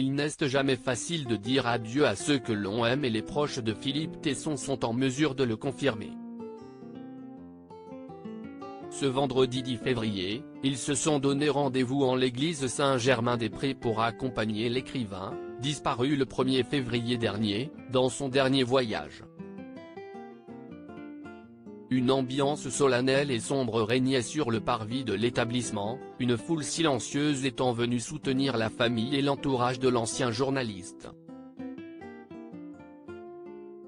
Il n'est jamais facile de dire adieu à ceux que l'on aime et les proches de Philippe Tesson sont en mesure de le confirmer. Ce vendredi 10 février, ils se sont donné rendez-vous en l'église Saint-Germain-des-Prés pour accompagner l'écrivain, disparu le 1er février dernier, dans son dernier voyage. Une ambiance solennelle et sombre régnait sur le parvis de l'établissement, une foule silencieuse étant venue soutenir la famille et l'entourage de l'ancien journaliste.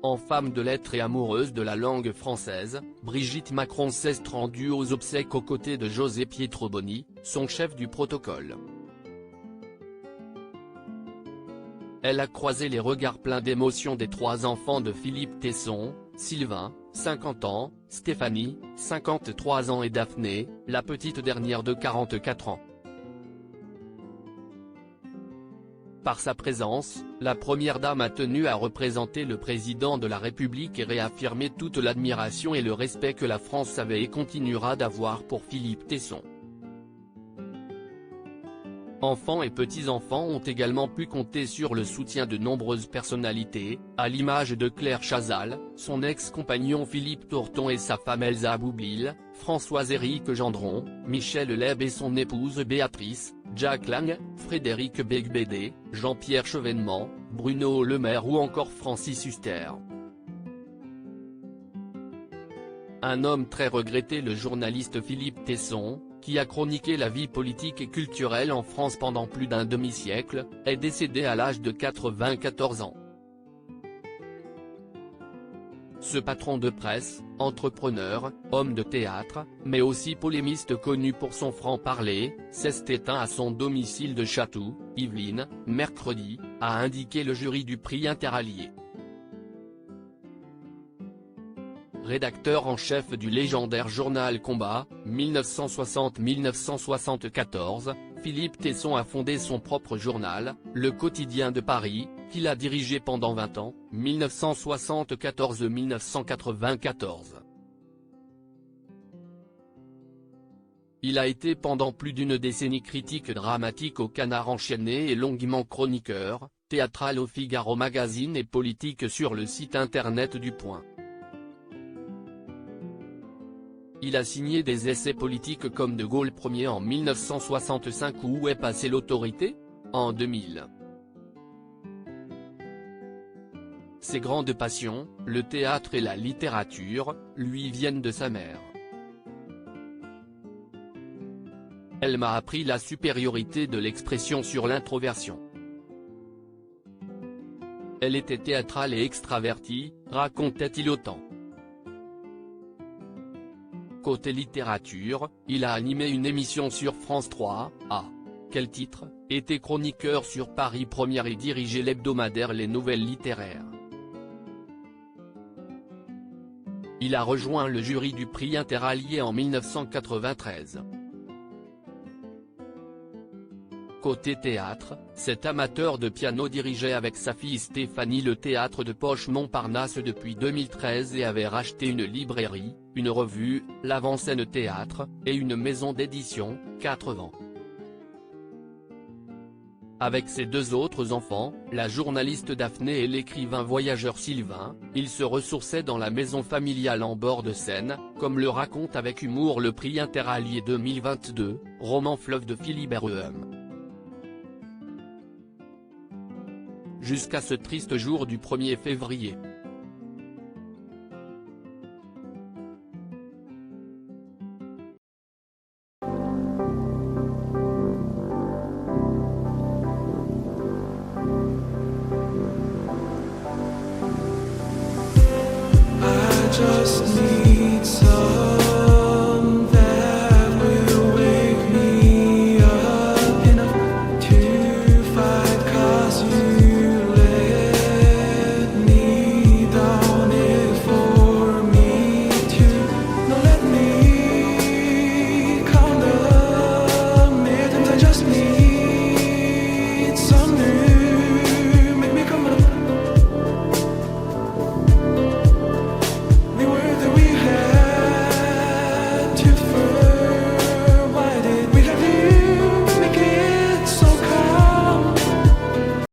En femme de lettres et amoureuse de la langue française, Brigitte Macron s'est rendue aux obsèques aux côtés de José Pietro Boni, son chef du protocole. Elle a croisé les regards pleins d'émotion des 3 enfants de Philippe Tesson, Sylvain, 50 ans, Stéphanie, 53 ans et Daphné, la petite dernière de 44 ans. Par sa présence, la première dame a tenu à représenter le président de la République et réaffirmer toute l'admiration et le respect que la France avait et continuera d'avoir pour Philippe Tesson. Enfants et petits-enfants ont également pu compter sur le soutien de nombreuses personnalités, à l'image de Claire Chazal, son ex-compagnon Philippe Torton et sa femme Elsa Boublil, Françoise-Éric Gendron, Michel Leb et son épouse Béatrice, Jack Lang, Frédéric Beigbeder, Jean-Pierre Chevènement, Bruno Le Maire ou encore Francis Huster. Un homme très regretté, le journaliste Philippe Tesson, qui a chroniqué la vie politique et culturelle en France pendant plus d'un demi-siècle, est décédé à l'âge de 94 ans. Ce patron de presse, entrepreneur, homme de théâtre, mais aussi polémiste connu pour son franc-parler, s'est éteint à son domicile de Chatou, Yvelines, mercredi, a indiqué le jury du prix Interallié. Rédacteur en chef du légendaire journal Combat, 1960-1974, Philippe Tesson a fondé son propre journal, Le Quotidien de Paris, qu'il a dirigé pendant 20 ans, 1974-1994. Il a été pendant plus d'une décennie critique dramatique au Canard enchaîné et longuement chroniqueur, théâtral au Figaro Magazine et politique sur le site internet du Point. Il a signé des essais politiques comme De Gaulle Ier en 1965 ou Où est passée l'autorité ? En 2000. Ses grandes passions, le théâtre et la littérature, lui viennent de sa mère. Elle m'a appris la supériorité de l'expression sur l'introversion. Elle était théâtrale et extravertie, racontait-il autant. Côté littérature, il a animé une émission sur France 3, à quel titre, était chroniqueur sur Paris Première et dirigeait l'hebdomadaire Les Nouvelles littéraires. Il a rejoint le jury du prix Interallié en 1993. Côté théâtre, cet amateur de piano dirigeait avec sa fille Stéphanie le théâtre de Poche Montparnasse depuis 2013 et avait racheté une librairie, une revue, l'Avant-Scène Théâtre, et une maison d'édition, 4 vents. Avec ses 2 autres enfants, la journaliste Daphné et l'écrivain voyageur Sylvain, ils se ressourçaient dans la maison familiale en bord de Seine, comme le raconte avec humour le prix Interallié 2022, roman fleuve de Philibert Ehem. Jusqu'à ce triste jour du 1er février. Just need some that will wake me up enough to fight, 'cause you let me down it for me to not let me count the minutes. I just need some new, make me come up. We were that we had to first.